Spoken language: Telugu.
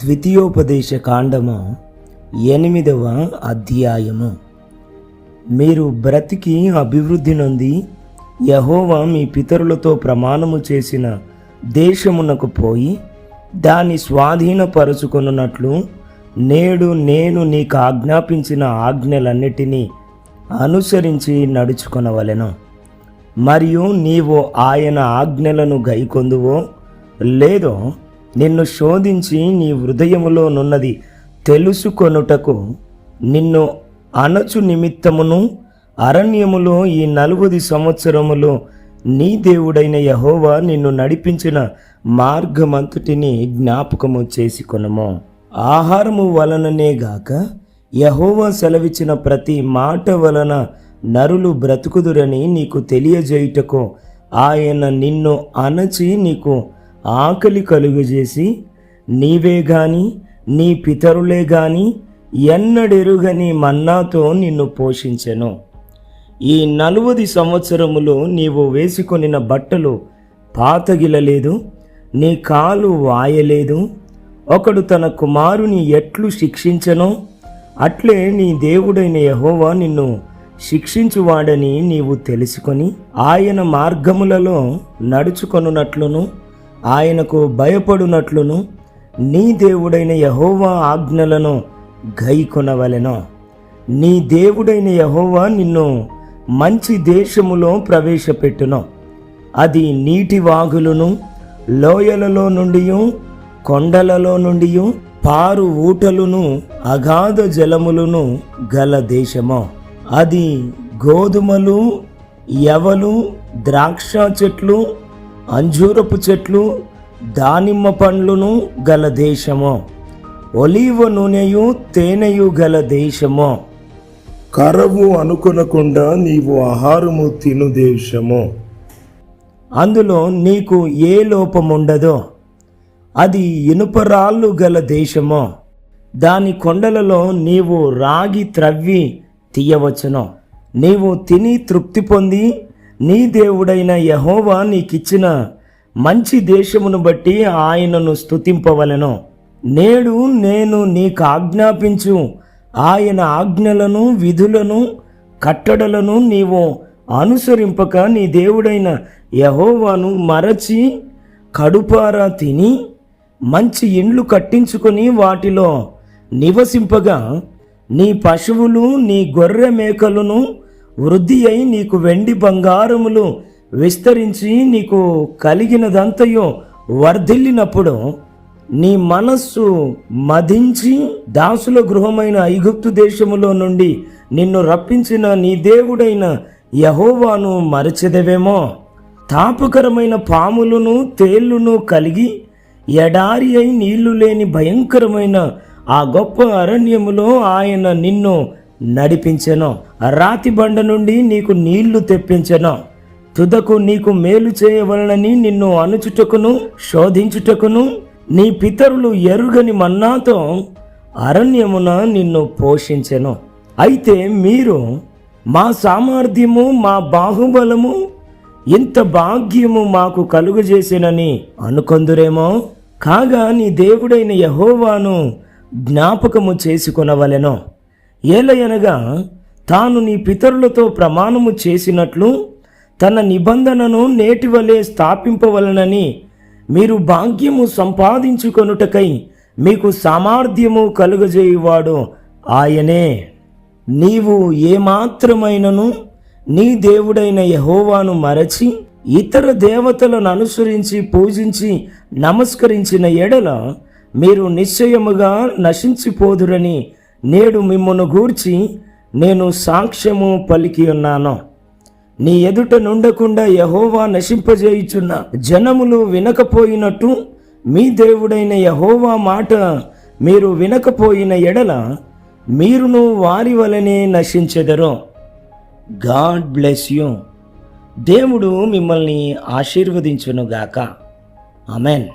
ద్వితీయోపదేశ కాండము 8వ అధ్యాయము. మీరు బ్రతికి అభివృద్ధి నొంది యెహోవా మీ పితరులతో ప్రమాణము చేసిన దేశమునకు పోయి దాన్ని స్వాధీనపరుచుకొనున్నట్లు నేడు నేను నీకు ఆజ్ఞాపించిన ఆజ్ఞలన్నిటినీ అనుసరించి నడుచుకొనవలెను. మరియు నీవు ఆయన ఆజ్ఞలను గైకొందువో లేదో నిన్ను శోధించి నీ హృదయములో నున్నది తెలుసుకొనుటకు నిన్ను అణచు నిమిత్తమును అరణ్యములో ఈ 40 సంవత్సరములో నీ దేవుడైన యెహోవా నిన్ను నడిపించిన మార్గమంతటిని జ్ఞాపకము చేసుకొనుము. ఆహారము వలననే గాక యెహోవా సెలవిచ్చిన ప్రతి మాట వలన నరులు బ్రతుకుదురని నీకు తెలియజేయుటకు ఆయన నిన్ను అణచి నీకు ఆకలి కలుగజేసి నీవే గాని నీ పితరులే గాని ఎన్నడెరుగని మన్నాతో నిన్ను పోషించెను. ఈ 40 సంవత్సరములు నీవు వేసుకొనిన బట్టలు పాతగిలలేదు, నీ కాలు వాయలేదు. ఒకడు తన కుమారుని ఎట్లు శిక్షించెనో అట్లే నీ దేవుడైన యెహోవా నిన్ను శిక్షించువాడని నీవు తెలుసుకొని ఆయన మార్గములలో నడుచుకొనున్నట్లును ఆయనకు భయపడునట్లును నీ దేవుడైన యెహోవా ఆజ్ఞలను గైకొనవలెను. నీ దేవుడైన యెహోవా నిన్ను మంచి దేశములో ప్రవేశపెట్టును. అది నీటి వాగులను లోయలలో నుండి కొండలలో నుండి పారు ఊటలును అగాధ జలములను గల దేశము. అది గోధుమలు, యవలు, ద్రాక్ష చెట్లు, అంజూరపు చెట్లు, దానిమ్మ పండ్లును గల దేశము. ఒలీవ నూనెయు తేనెయు గల దేశము. కరవు అనుకొనకుండా నీవు ఆహారము తిను దేశము. అందులో నీకు ఏ లోపముండదో. అది ఇనుపరాళ్ళు గల దేశము. దాని కొండలలో నీవు రాగి త్రవ్వి తీయవచ్చును. నీవు తిని తృప్తి పొంది నీ దేవుడైన యెహోవా నీకిచ్చిన మంచి దేశమును బట్టి ఆయనను స్తుతింపవలెను. నేడు నేను నీకు ఆజ్ఞాపించు ఆయన ఆజ్ఞలను, విధులను, కట్టడలను నీవు అనుసరింపక నీ దేవుడైన యెహోవాను మరచి కడుపారా తిని మంచి ఇండ్లు కట్టించుకొని వాటిలో నివసింపగా నీ పశువులు, నీ గొర్రె మేకలను వృద్ధి అయి నీకు వెండి బంగారములు విస్తరించి నీకు కలిగినదంతయో వర్ధిల్లినప్పుడు నీ మనస్సు మదించి దాసుల గృహమైన ఐగుప్తు దేశములో నుండి నిన్ను రప్పించిన నీ దేవుడైన యెహోవాను మరచెదవేమో. తాపకరమైన పాములను తేళ్లును కలిగి ఎడారి అయి నీళ్లు లేని భయంకరమైన ఆ గొప్ప అరణ్యములో ఆయన నిన్ను నడిపించెను. రాతి బండ నుండి నీకు నీళ్లు తెప్పించెను. తుదకు నీకు మేలు చేయవలనని నిన్ను అణుచుటకును శోధించుటకును నీ పితరులు ఎరుగని మన్నాతో అరణ్యమున నిన్ను పోషించెను. అయితే మీరు మా సామర్థ్యము, మా బాహుబలము, ఇంత భాగ్యము మాకు కలుగజేసినని అనుకొందురేమో. కాగా నీ దేవుడైన యెహోవాను జ్ఞాపకము చేసుకొనవలెను. ఏలయనగా తాను నీ పితరులతో ప్రమాణము చేసినట్లు తన నిబంధనను నేటివలే స్థాపింపవలనని మీరు భాగ్యము సంపాదించుకొనుటకై మీకు సామర్థ్యము కలుగజేయువాడు ఆయనే. నీవు ఏమాత్రమైనను నీ దేవుడైన యెహోవాను మరచి ఇతర దేవతలను అనుసరించి పూజించి నమస్కరించిన ఎడల మీరు నిశ్చయముగా నశించిపోదురని నేడు మిమ్మును గూర్చి నేను సాక్ష్యము పలికి ఉన్నాను. నీ ఎదుట నుండకుండా యెహోవా నశింపజేయుచున్న జనములు వినకపోయినట్టు మీ దేవుడైన యెహోవా మాట మీరు వినకపోయిన ఎడల మీరును వారి వలనే నశించెదరు. God bless you. దేవుడు మిమ్మల్ని ఆశీర్వదించునుగాక. ఆమెన్.